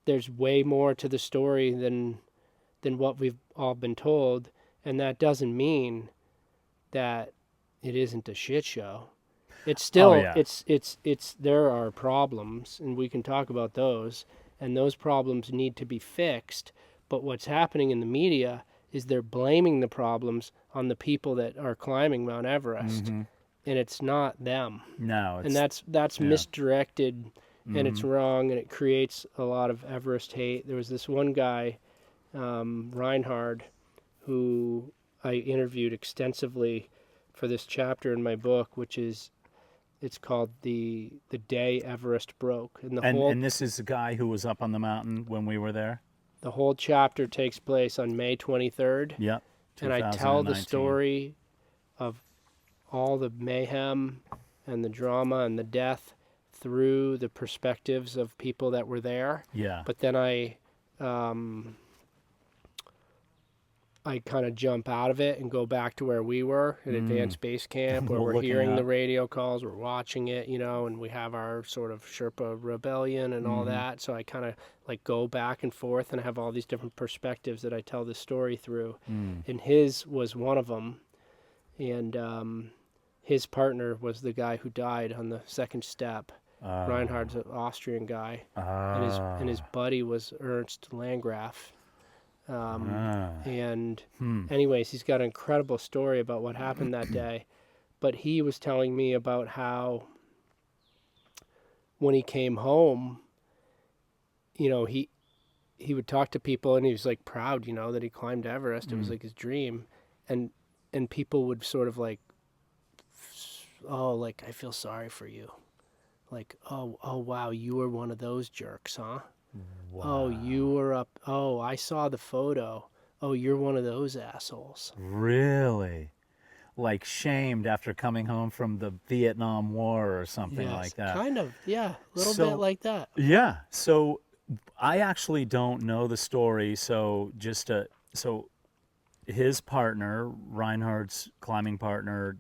there's way more to the story than what we've all been told, and that doesn't mean that it isn't a shit show. It's Oh still yeah. it's there are problems, and we can talk about those, and those problems need to be fixed. But what's happening in the media is they're blaming the problems on the people that are climbing Mount Everest, Mm-hmm. and it's not them. No, And it's that's yeah. misdirected, and it's Mm-hmm. wrong, and it creates a lot of Everest hate. There was this one guy, Reinhard, who I interviewed extensively for this chapter in my book, which is it's called the day Everest broke, and And this is the guy who was up on the mountain when we were there. the whole chapter takes place on May 23rd, Yep, and I tell the 2019. story of all the mayhem and the drama and the death through the perspectives of people that were there. Yeah. But then I kind of jump out of it and go back to where we were at Advanced Base Camp, where We're we're looking hearing the up. radio calls, we're watching it, and we have our sort of Sherpa rebellion and all Mm-hmm. that. So I kind of like go back and forth and have all these different perspectives that I tell this story through. Mm. And his was one of them. And his partner was the guy who died on the second step. Reinhard's an Austrian guy, and his buddy was Ernst Landgraf. And anyways, he's got an incredible story about what happened that day. But he was telling me about how when he came home, he would talk to people and he was like proud, that he climbed Everest. It was like his dream. And people would sort of like, oh, like, I feel sorry for you. Like, oh wow, you were one of those jerks, huh? Wow. Oh, you were up. Oh, I saw the photo. Oh, you're one of those assholes. Really? Like shamed after coming home from the Vietnam War or something Yes, like that. kind of. Yeah, a little bit So, like that. yeah. So I actually don't know the story. So so his partner, Reinhardt's climbing partner,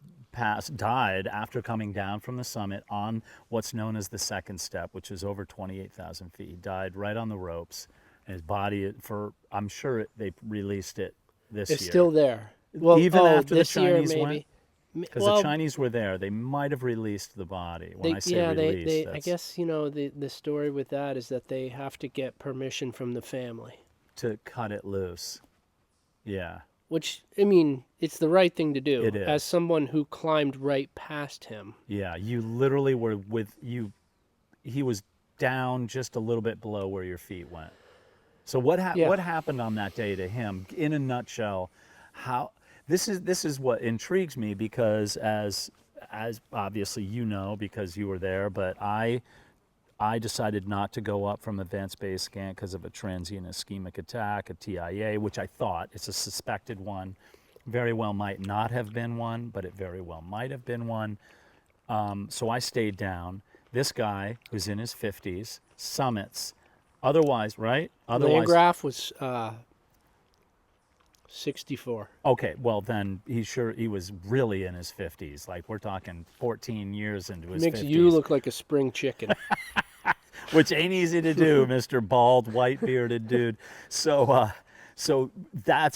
died after coming down from the summit on what's known as the second step, which is over 28,000 feet. He died right on the ropes. And his body, I'm sure they released it this It's year. still there. Well, Even after the this year Chinese went? maybe. Because the Well, Chinese were there. They might have released the body. When I say yeah, released, I that's guess, the story with that is that they have to get permission from the family. to cut it loose. Yeah, Which, I mean, it's the right thing to do. it As is. someone who climbed right past him. Yeah, you literally were with you. He was down just a little bit below where your feet went. So Yeah. what happened on that day to him? In a nutshell, how this is what intrigues me because as obviously you know because you were there, but I decided not to go up from Advanced Base Camp because of a transient ischemic attack, a TIA, which I thought it's a suspected one. Very well might not have been one, but it very well might have been one. So I stayed down. This guy, who's in his 50s, summits. Otherwise, right? Otherwise, Landgraf was 64. okay. Well, then he was really in his 50s. Like we're talking 14 years into his Makes 50s, you look like a spring chicken. which ain't easy to do, Mr. Bald, white bearded dude. So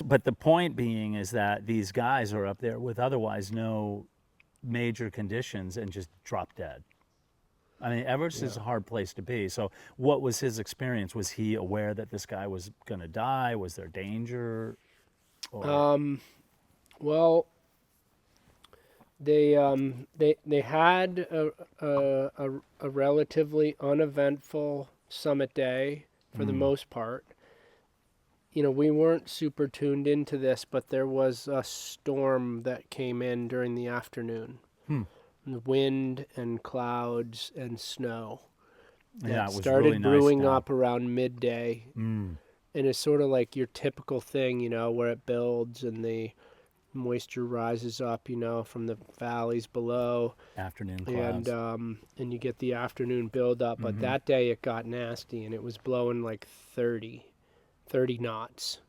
but the point being is that these guys are up there with otherwise no major conditions and just drop dead. I mean, Everest is a hard place to be. So, what was his experience? Was he aware that this guy was going to die? Was there danger? Or Well, they had a relatively uneventful summit day for the most part. We weren't super tuned into this, but there was a storm that came in during the afternoon. Wind and clouds and snow yeah, that it was started really nice brewing down. up around midday. And it's sort of like your typical thing, where it builds and the moisture rises up, from the valleys below, Afternoon clouds. and you get the afternoon build up. But that day it got nasty and it was blowing like 30 knots,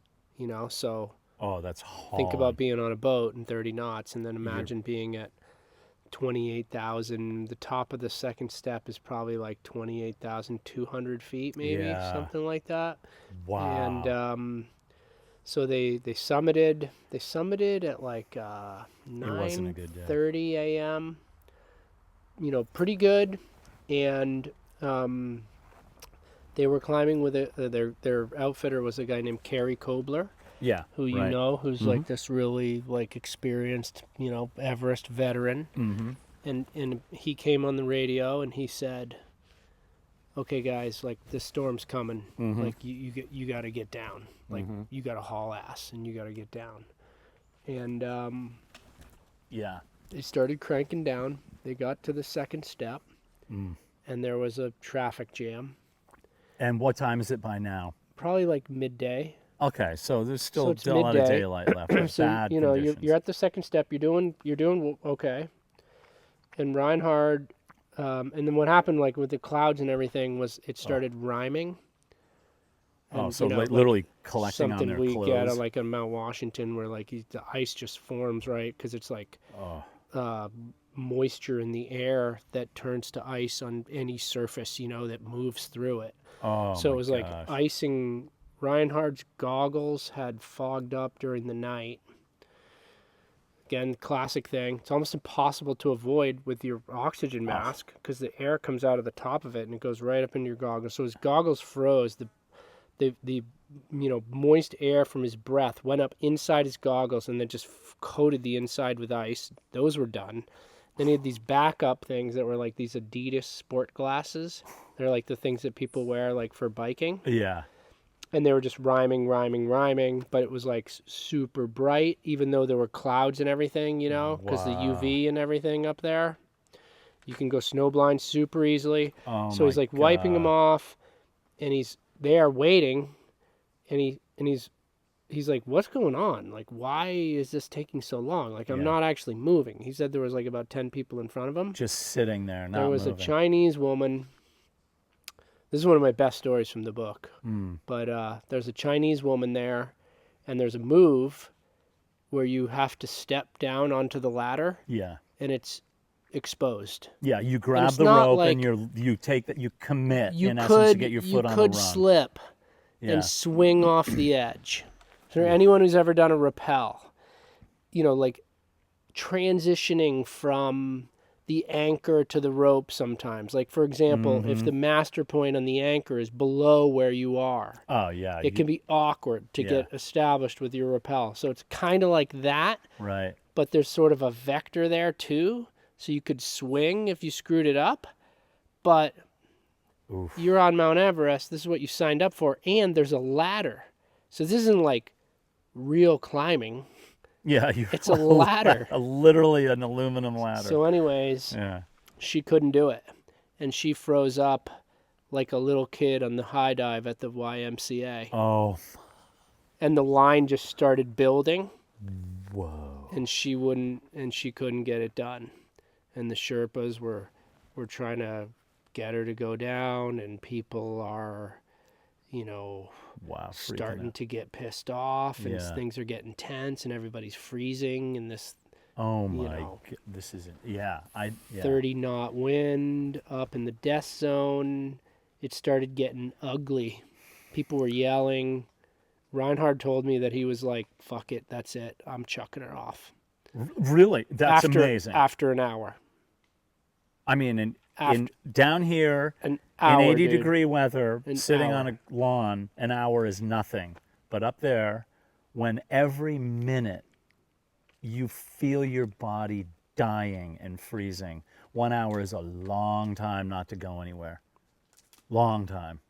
So Oh, that's think about hauling. being on a boat in 30 knots, and then imagine being at 28,000. The top of the second step is probably like 28,200 feet, maybe Yeah. something like that. Wow. And so they summited. They summited at like It wasn't a good day. 9:30 a.m. Pretty good. And they were climbing with their outfitter was a guy named Kerry Kobler, Yeah. who you right. know, who's like this really like experienced, Everest veteran. Mm-hmm. And he came on the radio and he said, "Okay, guys, like this storm's coming. Mm-hmm. Like you got to get down. Like you got to haul ass and you got to get down." And Yeah. they started cranking down. They got to the second step, and there was a traffic jam. And what time is it by now? Probably like midday. Okay, so there's So still it's a lot of midday. daylight left. But So bad you're conditions. at the second step. You're doing okay. And Reinhard, and then what happened like with the clouds and everything was it started rhyming. And, so like literally collecting on something their we clothes. get on like on Mount Washington where like the ice just forms, right? Because it's like moisture in the air that turns to ice on any surface, that moves through it. Oh, So my it was like gosh. icing. Reinhardt's goggles had fogged up during the night. Again, classic thing. It's almost impossible to avoid with your oxygen mask because the air comes out of the top of it and it goes right up into your goggles. So his goggles froze. The moist air from his breath went up inside his goggles and then just coated the inside with ice. Those were done. Then he had these backup things that were like these Adidas sport glasses. They're like the things that people wear like for biking. Yeah. And they were just rhyming, but it was like super bright, even though there were clouds and everything, because the UV and everything up there. You can go snowblind super easily. Oh, So he's like wiping them off, and he's there waiting, and he's like, "What's going on? Like, why is this taking so long? Like, I'm not actually moving." He said there was like about 10 people in front of him. Just sitting there, not There was moving. a Chinese woman. This is one of my best stories from the book. But there's a Chinese woman there, and there's a move where you have to step down onto the ladder, Yeah. and it's exposed. Yeah, you grab it's the not rope like- and you take that, you commit You in could essence to get your foot on the rung. slip Yeah. and swing off the edge. So anyone who's ever done a rappel, like transitioning from the anchor to the rope sometimes. Like, for example, if the master point on the anchor is below where you are, Oh, yeah. it can be awkward to get established with your rappel. So it's kind of like that, Right. but there's sort of a vector there too. So you could swing if you screwed it up, but you're on Mount Everest. This is what you signed up for. And there's a ladder. So this isn't like real climbing. Yeah, It's a ladder. Literally an aluminum ladder. So anyways, yeah. she couldn't do it. And she froze up like a little kid on the high dive at the YMCA. Oh. And the line just started building. Whoa. And she couldn't get it done. And the Sherpas were trying to get her to go down, and people are, Wow. starting to get pissed off, and Yeah. things are getting tense, and everybody's freezing in this Oh my! know, This isn't. Yeah. 30-knot wind up in the death zone. It started getting ugly. People were yelling. Reinhard told me that he was like, "Fuck it, that's it. I'm chucking her off." Really, that's amazing. After an hour. I mean, in down here, An in hour, 80-degree weather, An sitting hour. on a lawn, an hour is nothing. But up there, when every minute you feel your body dying and freezing, 1 hour is a long time not to go anywhere. Long time.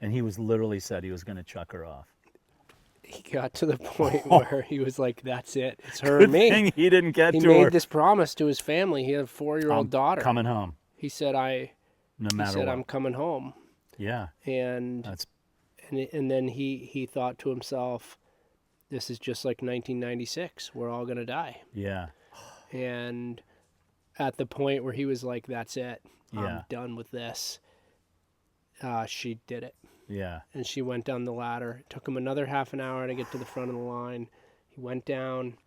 And he was literally said he was going to chuck her off. He got to the point where he was like, "That's it. It's her and me." Thing he didn't get He to made her. this promise to his family. He had a 4-year-old daughter. Coming home, He said, no matter what. "I'm coming home." Yeah, And that's and then he thought to himself, "This is just like 1996. We're all gonna die." yeah. And at the point where he was like, "That's it. Yeah. I'm done with this," she did it. Yeah. And she went down the ladder. It took him another half an hour to get to the front of the line. He went down.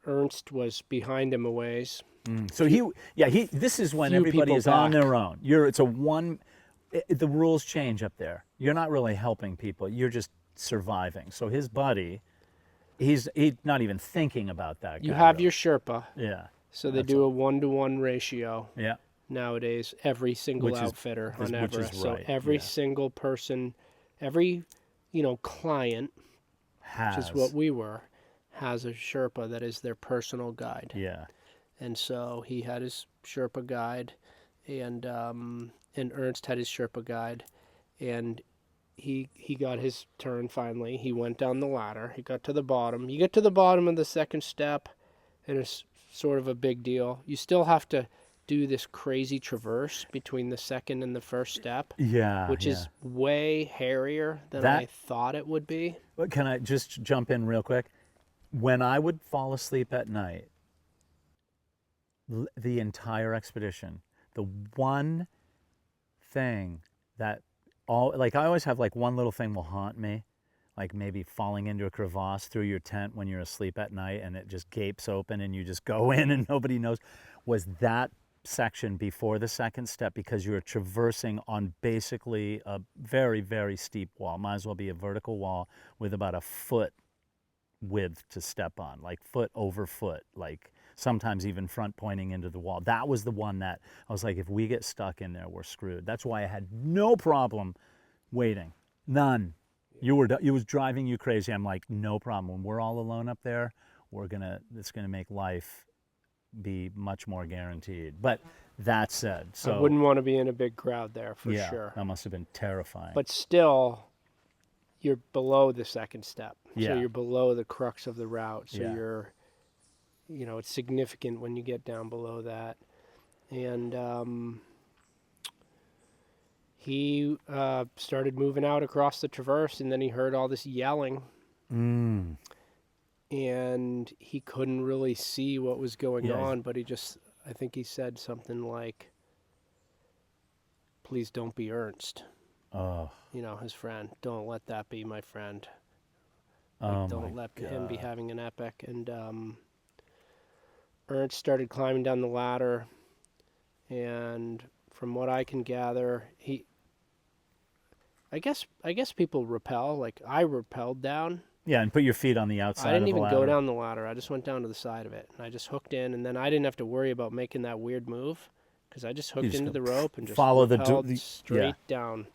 Ernst was behind him a ways. So this is when few everybody people is on back. their own. The rules change up there. You're not really helping people. You're just surviving. So his buddy, he's not even thinking about that You guy. have really. your Sherpa, Yeah. so they That's do a 1-to-1 ratio Yeah. nowadays. Every single Which is- outfitter which on is Everest. So right, every yeah. single person, every client, which is what we were, has a Sherpa that is their personal guide. Yeah. And so he had his Sherpa guide, and Ernst had his Sherpa guide, and he got his turn finally. He went down the ladder. He got to the bottom. You get to the bottom of the second step, and it's sort of a big deal. You still have to do this crazy traverse between the second and the first step, Yeah. which is way hairier than I thought it would be. Can I just jump in real quick? When I would fall asleep at night, the entire expedition, the one thing that I always have like one little thing will haunt me, like maybe falling into a crevasse through your tent when you're asleep at night and it just gapes open and you just go in and nobody knows, was that section before the second step, because you're traversing on basically a very, very steep wall. Might as well be a vertical wall with about a foot width to step on, like foot over foot, like sometimes even front pointing into the wall. That was the one that I was like, if we get stuck in there, we're screwed. That's why I had no problem waiting. None. It was driving you crazy. I'm like, no problem. When we're all alone up there, it's gonna make life be much more guaranteed. But that said, so I wouldn't want to be in a big crowd there for yeah, sure. that must have been terrifying. But still, you're below the second step. Yeah. So you're below the crux of the route. So Yeah. you're, it's significant when you get down below that. And he started moving out across the traverse, and then he heard all this yelling. And he couldn't really see what was going on, but I think he said something like, "Please don't be Ernst." Oh. His friend. Don't let that be my friend. Don't let him be having an epic. And Ernst started climbing down the ladder, and from what I can gather, I guess people rappel. Like I rappelled down. Yeah, and put your feet on the outside. I didn't of the even ladder. go down the ladder. I just went down to the side of it, and I just hooked in, and then I didn't have to worry about making that weird move because I just hooked into the rope and just follow rappelled straight down.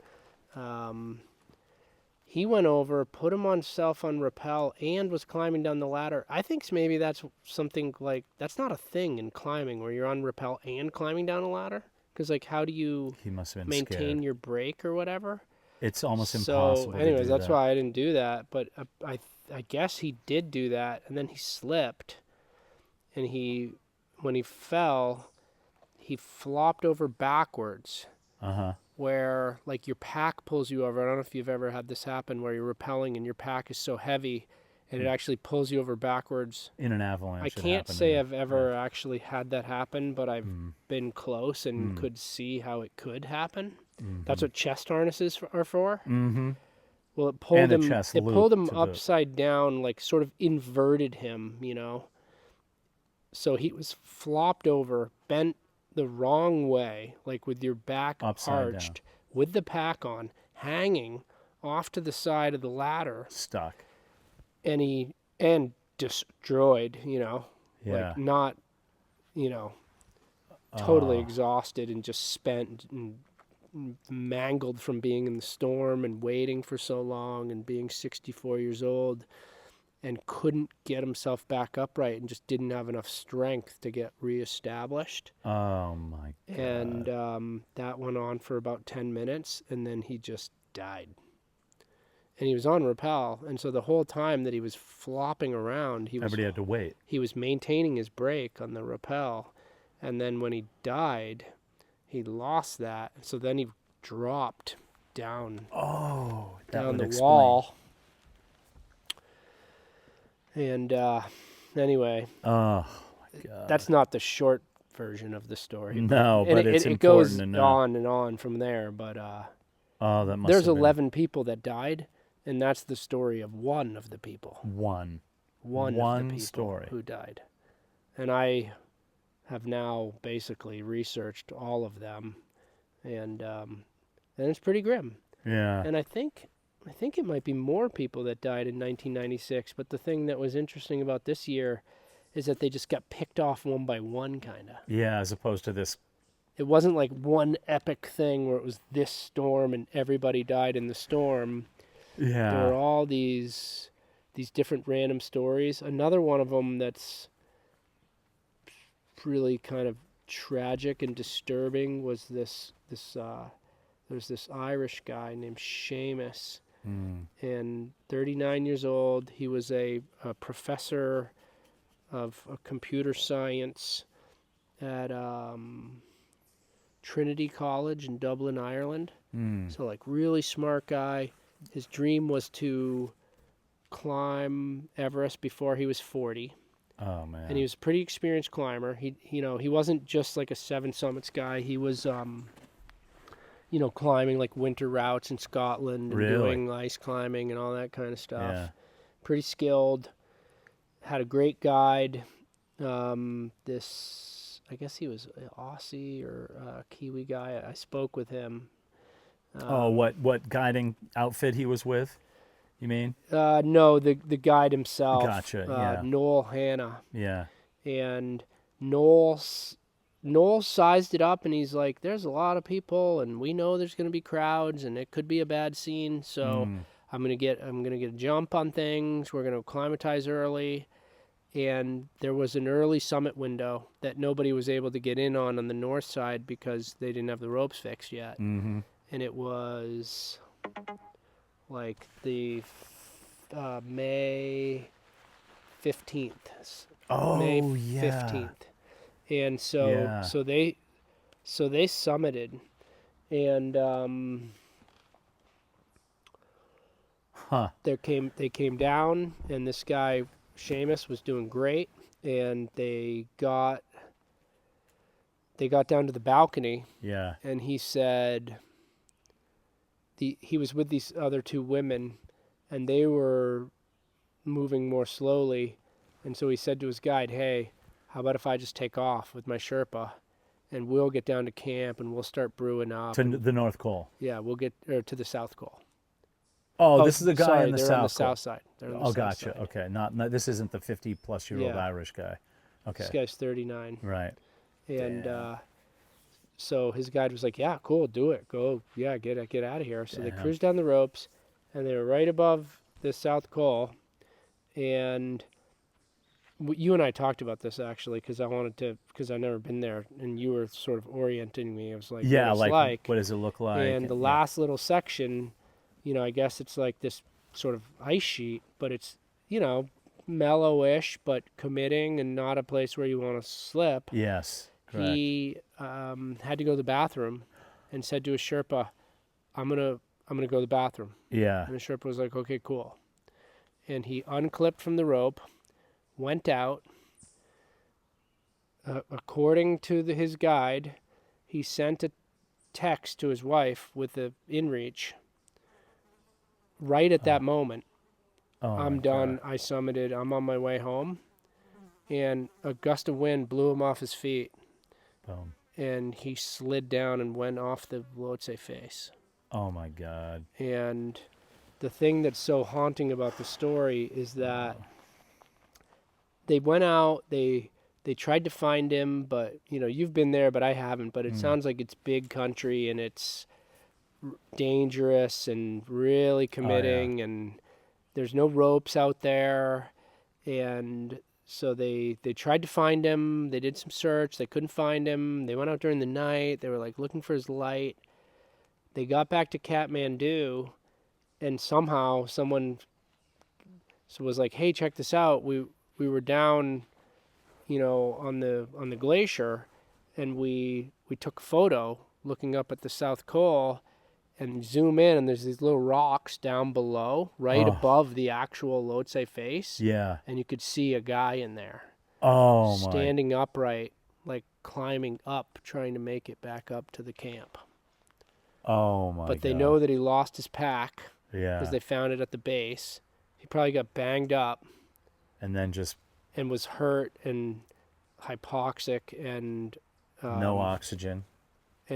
He went over, put him on self on rappel, and was climbing down the ladder. I think maybe that's something like that's not a thing in climbing where you're on rappel and climbing down a ladder. Because how do you He must have been maintain scared. your brake or whatever? It's almost impossible. So, anyways, to do that's that. why I didn't do that. But I guess he did do that, and then he slipped, and when he fell, he flopped over backwards. Where like your pack pulls you over. I don't know if you've ever had this happen where you're rappelling and your pack is so heavy and it actually pulls you over backwards. In an avalanche. I can't say I've ever actually had that happen, but I've been close and could see how it could happen. That's what chest harnesses are for. Well, it pulled him. It pulled him upside down, like sort of inverted him, So he was flopped over, bent the wrong way, like with your back arched, with the pack on, hanging off to the side of the ladder, stuck, and destroyed, Yeah. like not, totally exhausted and just spent and mangled from being in the storm and waiting for so long and being 64 years old and couldn't get himself back upright and just didn't have enough strength to get reestablished. Oh my God. And that went on for about 10 minutes and then he just died. And he was on rappel, and so the whole time that he was flopping around, everybody had to wait. He was maintaining his brake on the rappel, and then when he died, he lost that, so then he dropped down. Down the wall. And anyway, oh my God, that's not the short version of the story. No, but it's it important goes to know. on and on from there. But that must there's have been 11 people that died, and that's the story of one of the people. one One of the people story who died, and I have now basically researched all of them, and it's pretty grim. Yeah. And I think it might be more people that died in 1996. But the thing that was interesting about this year is that they just got picked off one by one, kind of. Yeah, as opposed to this. It wasn't like one epic thing where it was this storm and everybody died in the storm. Yeah. There were all these different random stories. Another one of them that's really kind of tragic and disturbing was there's this Irish guy named Seamus, and 39 years old. He was a professor of computer science at Trinity College in Dublin, Ireland. So like really smart guy. His dream was to climb Everest before he was 40. Oh man. And he was a pretty experienced climber. He wasn't just like a Seven Summits guy. He was climbing like winter routes in Scotland and doing ice climbing and all that kind of stuff. Yeah. Pretty skilled. Had a great guide. I guess he was an Aussie or a Kiwi guy. I spoke with him. What guiding outfit he was with? You mean? No, the guide himself. Gotcha. Yeah. Noel Hanna. Yeah. And Noel sized it up, and he's like, "There's a lot of people, and we know there's going to be crowds, and it could be a bad scene. So I'm gonna get a jump on things. We're gonna acclimatize early." And there was an early summit window that nobody was able to get in on the north side because they didn't have the ropes fixed yet. Mm-hmm. And it was like the May 15th. Oh, May yeah. 15th. And so they summited, and they came down, and this guy Seamus was doing great, and they got down to the balcony. Yeah. And he said he was with these other two women, and they were moving more slowly, and so he said to his guide, "Hey, how about if I just take off with my Sherpa, and we'll get down to camp, and we'll start brewing up." To the North Col. Yeah, we'll get to the South Col. Oh, this is the guy sorry, in the they're South on the Col. south side. They're on the south Gotcha. side. Okay, not this isn't the 50-plus-year-old Yeah. Irish guy. Okay. This guy's 39. Right. And Damn. so his guide was like, "Yeah, cool, do it. Go, yeah, get out of here." So they Damn. cruised down the ropes, and they were right above the South Col. And you and I talked about this actually, because I've never been there, and you were sort of orienting me. I was like, Yeah, what it's like what does it look like? And the yeah. last little section, I guess it's like this sort of ice sheet, but it's mellowish, but committing, and not a place where you want to slip. Yes. Correct. He had to go to the bathroom, and said to his Sherpa, "I'm gonna go to the bathroom." Yeah. And the Sherpa was like, "Okay, cool." And he unclipped from the rope, went out. According to his guide, he sent a text to his wife with the inReach. Right at that moment, Oh, I'm my done. God. I summited. I'm on my way home. And a gust of wind blew him off his feet, Boom. and he slid down and went off the Lhotse face. Oh my God. And the thing that's so haunting about the story is that they went out, they tried to find him, but you've been there, but I haven't. But it sounds like it's big country, and it's dangerous and really committing, and there's no ropes out there. And so they tried to find him. They did some search. They couldn't find him. They went out during the night. They were like looking for his light. They got back to Kathmandu, and somehow someone was like, "Hey, check this out. We were down, on the glacier, and we took a photo looking up at the South Col, and zoom in, and there's these little rocks down below, right above the actual Lhotse face. Yeah. And you could see a guy in there, Oh my. standing upright, like climbing up, trying to make it back up to the camp. Oh my. But they God. know that he lost his pack Yeah. because they found it at the base. He probably got banged up And then just. and was hurt, and hypoxic, and No oxygen.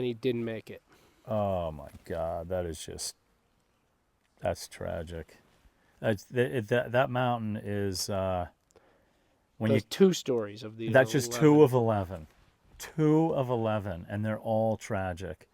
he didn't make it. Oh my God, that's tragic. That mountain is when you Those two stories of the that's just 11. 2 of 11. 2 of 11, and they're all tragic.